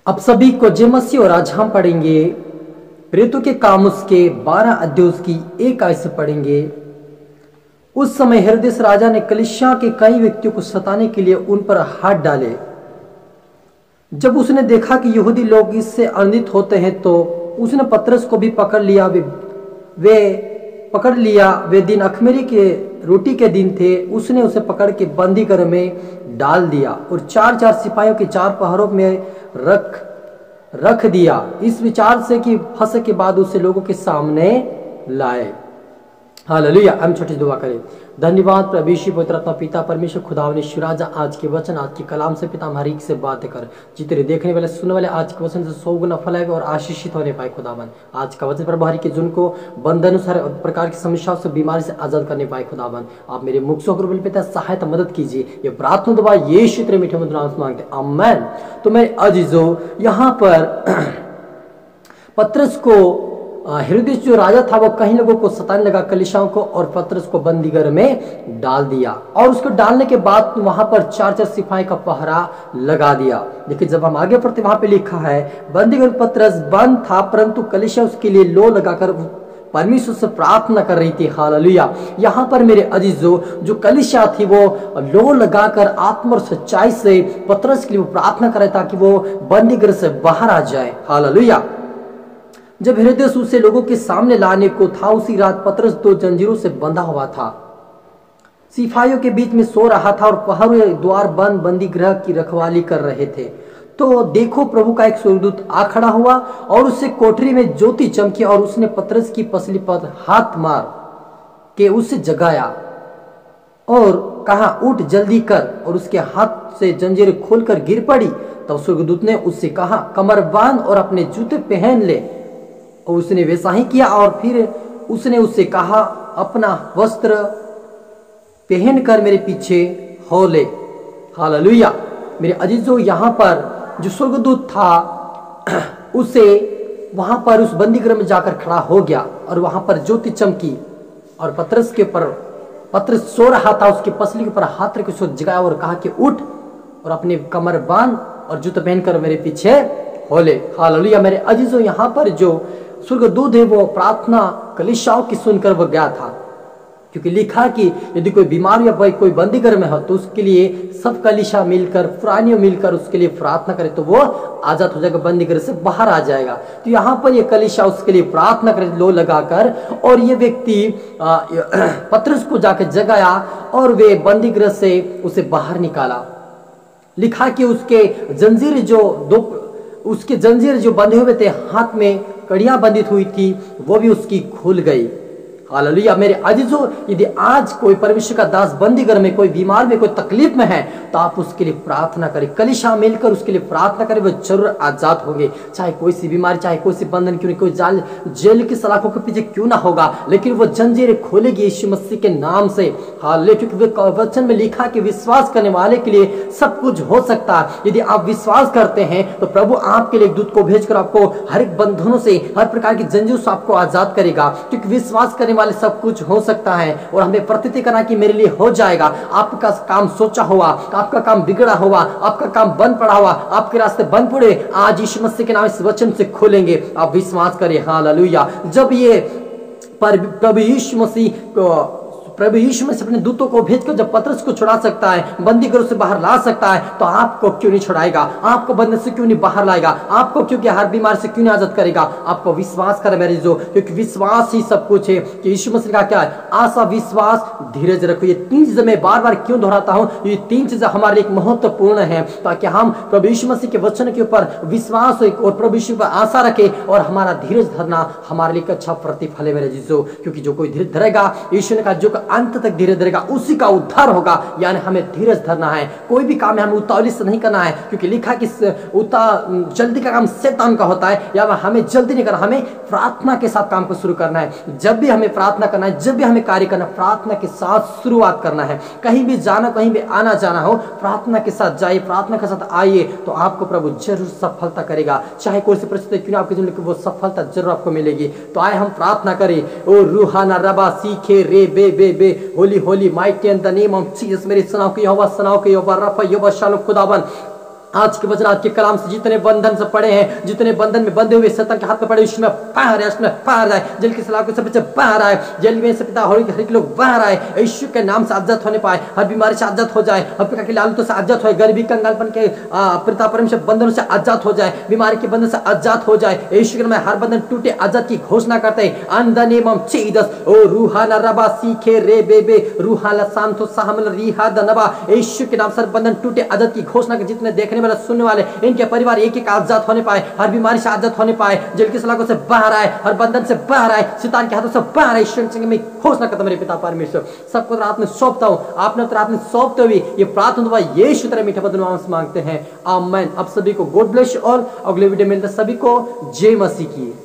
अब सभी को जय मसीह और आज हम पढ़ेंगे प्रेरितों के काम उसके 12 अध्याय की 1 आयत से पढ़ेंगे। उस समय हेरोदेस राजा ने कलीसिया के कई व्यक्तियों को सताने के लिए उन पर हाथ डाले। जब उसने देखा कि यहूदी लोग इससे आनंदित होते हैं तो उसने पतरस को भी पकड़ लिया। वे दिन अखमीरी के रोटी के दिन थे। उसने उसे पकड़ के बंदी घर में डाल दिया और 4-4 सिपाहियों के 4 पहरों में रख दिया, इस विचार से कि फंसे के बाद उसे लोगों के सामने लाए। हालेलुया। हम छोटी दुआ करें। धन्यवाद प्रभु यीशु पवित्र आत्मा पिता परमेश्वर खुदावंद ईश्वर राजा, आज के वचन आज के कलाम से पिता हमारी से बातें कर, जितने देखने वाले सुनने वाले आज के वचन से 100 गुना फल और आशीषित होने पाए। खुदावन आज का वचन प्रभु हरि के जिनको बंधनुसार प्रकार की समस्याओं से बीमारी से आजाद करने पाए। खुदावन आप मेरे मुख से गुरु पिता सहायता मदद कीजिए। ये प्रार्थना दुआ यीशु तेरे मीठे मधुर नाम से मांगते आमीन। तो मेरे अजीजों, यहाँ पर पतरस को हेरोदेस जो राजा था वो कई लोगों को सताने लगा, कलीसियाओं को, और पतरस को बंदीगृह में डाल दिया। और उसको डालने के बाद वहां पर 4-4 सिपाही का पहरा लगा दिया। देखिए जब हम आगे पढ़ते वहां पे लिखा है बंदीगृह पतरस बंद था, परंतु कलीसिया उसके लिए लो लगाकर परमेश्वर से प्रार्थना कर रही थी। हालेलुया। यहाँ पर मेरे अजीजों, जो कलीसिया थी वो लो लगाकर आत्मा और सच्चाई से पतरस के लिए प्रार्थना कर रहा था कि वो बंदीगृह से बाहर आ जाए। हालेलुया। जब हेरोदेस उसे लोगों के सामने लाने को था, उसी रात पतरस 2 जंजीरों से बंधा हुआ था, सिपाहियों के बीच में सो रहा था और पहरे द्वार बंद बंदी गृह की रखवाली कर रहे थे। तो देखो प्रभु का एक स्वर्गदूत आ खड़ा हुआ और उससे कोठरी में ज्योति चमकी और उसने पतरस की पसली पर हाथ मार के उसे जगाया और कहा, उठ जल्दी कर। और उसके हाथ से जंजीरें खोलकर गिर पड़ी। तब स्वर्गदूत ने उससे कहा, कमर बांध और अपने जूते पहन ले। और उसने वैसा ही किया। और फिर उसने उससे कहा, अपना वस्त्र पहनकर मेरे पीछे हो ले। हालेलुया। मेरे अजीजों, यहाँ पर जो स्वर्गदूत था उसे वहां पर उस बंदीगृह में जाकर खड़ा हो गया और वहां पर ज्योति चमकी और पतरस के ऊपर, पतरस सो रहा था, उसकी पसली के ऊपर हाथ रख के जगाया और कहा कि उठ और अपनी कमर बांध और जूते पहनकर मेरे पीछे हो ले। हालेलुया। मेरे अजीजों, यहाँ पर जो स्वर्गदूत है वो प्रार्थना कलीसियाओं की सुनकर वो गया था, क्योंकि लिखा कि यदि कोई बीमार या कोई बंदीगृह में हो तो उसके लिए सब कलीसिया मिलकर, पुरानियों मिलकर उसके लिए प्रार्थना करे तो वो आजाद हो जाएगा, बंदीगृह से बाहर आ जाएगा। तो यहाँ पर ये कलीसिया उसके लिए प्रार्थना करे लो लगाकर, और ये व्यक्ति पतरस को जाकर जगाया और वे बंदीगृह से उसे बाहर निकाला। लिखा कि उसके जंजीर जो बंधे हुए थे, हाथ में कड़ियां बंधित हुई थी, वो भी उसकी खुल गई। हालेलुया। मेरे अजीजों, यदि आज कोई परमेश्वर का दास बंदीगृह में, कोई बीमार में, कोई तकलीफ में है तो आप उसके लिए प्रार्थना करें, कलीसिया मिलकर उसके लिए प्रार्थना करें, वो जरूर आजाद होंगे। चाहे कोई सी बीमारी, चाहे कोई सी बंधन क्यों नहीं, कोई जेल की सलाखों के पीछे क्यों ना होगा, लेकिन वो जंजीरें खोलेगी यीशु मसीह के नाम से। हालेलुया। क्योंकि वचन में लिखा कि विश्वास करने वाले के लिए सब कुछ हो सकता है। यदि आप विश्वास करते हैं तो प्रभु आपके लिए एक दूत को भेजकर आपको हर एक बंधनों से, हर प्रकार की जंजीरों से आपको आजाद करेगा, क्योंकि विश्वास करने वाले सब कुछ हो सकता है। और हमें प्रतीति करना कि मेरे लिए हो जाएगा। आपका काम सोचा हुआ, आपका काम बिगड़ा हुआ, आपका काम बंद पड़ा हुआ, आपके रास्ते बंद पड़े, आज यीशु मसीह के नाम इस वचन से खोलेंगे। आप विश्वास करें। हालेलुया। जब ये प्रभु यीशु मसीह अपने दूतों को भेजकर जब पतरस को छुड़ा सकता है, बंदीगृह से बाहर ला सकता है, तो आपको क्यों नहीं छुड़ाएगा? आपको बंधन से क्यों नहीं बाहर लाएगा? आपको क्योंकि हर बीमारी से क्यों नहीं आजाद करेगा? आपको विश्वास करें मेरे जो, क्योंकि विश्वास ही सब कुछ है। कि यीशु मसीह का क्या है? आशा, विश्वास, धीरज रखो। ये 3 चीजें मैं बार बार क्यों दोहराता हूं? ये 3 चीजें हमारे लिए महत्वपूर्ण है, ताकि हम प्रभु यीशु मसीह के वचन के ऊपर विश्वास और प्रभु यीशु पर आशा रखे और हमारा धीरज धरना हमारे लिए अच्छा प्रतिफल है मेरे जीजो। क्योंकि जो कोई धीरज धरेगा, यीशु ने कहा जो अंत तक धीरज धरेगा उसी का उद्धार होगा। यानी हमें धीरज धरना है। कोई भी काम है हमें उतावली से नहीं करना है, क्योंकि लिखा कि जल्दी का काम शैतान का होता है। या हमें जल्दी नहीं करना, हमें प्रार्थना के साथ काम को शुरू करना है। जब भी हमें प्रार्थना करना है, जब भी हमें कार्य करना, प्रार्थना के साथ शुरुआत करना है। कहीं भी जाना, कहीं भी आना जाना हो, प्रार्थना के साथ जाइए, प्रार्थना के साथ आइए, तो आपको प्रभु जरूर सफलता करेगा। चाहे कोई सी परिस्थिति क्यों आपकी जिंदगी में, वो सफलता जरूर आपको मिलेगी। तो आए हम प्रार्थना करें। ओ रूहाना रबा सीखे रे बे बे बे holy mighty in the name of Jesus. मेरे सुनाओ कि यहोवा, सुनाओ कि यहोवा रफा, यहोवा शालोम खुदावन, आज के वचन, आज के कलाम से जितने बंधन से पड़े हैं, जितने बंधन में बंधे हुए शैतान के हाथ में पड़े, यीशु में बाहर आए, यीशु में बाहर आए। जेल की सलाखों से बच्चे बाहर आए, जेल में से पिता हर एक लोग बाहर आए, यीशु के नाम से आजाद होने पाए, हर बीमारी से आजाद हो जाए, हर प्रकार की लालतों से आजाद हो, गरीबी कंगालपन के पिता परमेश्वर बंधनों से आजाद हो जाए, बीमारी के बंधन से आजाद हो जाए। यीशु के नाम में हर बंधन टूटे, आजाद की घोषणा करते हैं। In the name of Jesus. ओ रूहाना रबा सीखे रे बेबे रूहाला सांतो साहमल रिहा दनबा। यीशु के नाम से बंधन टूटे, आजाद की घोषणा के जितने देखने वाले सुनने वाले, इनके परिवार एक एक आजाद होने पाए, हर बीमारी से आजाद होने पाए, जेल की सलाखों से बाहर आए, हर बंधन से बाहर आए, शैतान के हाथों से बाहर आए। में घोषणा करता मेरे पिता परमेश्वर, सबको रात में सौंपता हूं, आपने रात में सौंपते हुए ये प्रार्थना दुआ यीशु तेरे मीठे बदन नाम से मांगते हैं, आमीन। अब सभी को गॉड ब्लेस ऑल। अगले वीडियो में मिलते सभी को जय मसीह की।